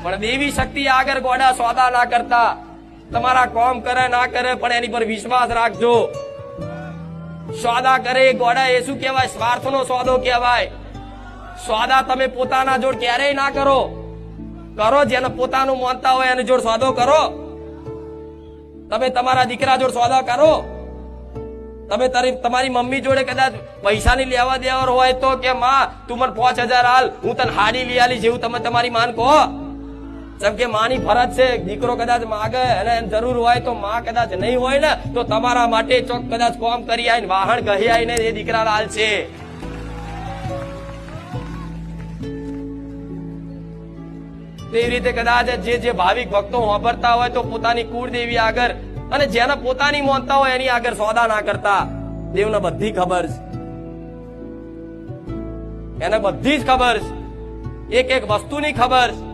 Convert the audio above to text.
પણ દેવી શક્તિ આગળ ગોડા સોદા ના કરતા, તમારા કામ કરે ના કરે પણ એની પર વિશ્વાસ રાખજો. સોદા કરે ગોડા એ શું કહેવાય? સ્વાર્થનો સોદો કહેવાય. સોદા તમે પોતાના જોડ ક્યારેય ના કરો. કરો જેને પોતાનું માનતા હોય એની જોડ સોદો કરો. તમે તમારા દીકરા જોડ સોદા કરો. તમે તમારી મમ્મી જોડે કદાચ પૈસાની લેવા દેવા હોય તો કે માં તું મને 5000 હાલ, હું તને હાડી લઈ આલી, જેવું તમે તમારી માન કહો. જેમ કે માની ફરજ છે, દીકરો કદાચ માગે અને જરૂર હોય તો માં કદાચ નહીં હોય ને તો તમારા માટે ચોક કદાચ કોમ કરી આવીને વાહણ કહી આવીને એ દીકરા લાલ છે. તેવી રીતે કદાચ જે ભાવિક ભક્તો વાપરતા હોય તો પોતાની કુળદેવી આગળ અને જેને પોતાની માનતા હોય એની આગળ સોદા ના કરતા. દેવને બધી ખબર છે, એને બધી જ ખબર છે, એક એક વસ્તુની ખબર છે.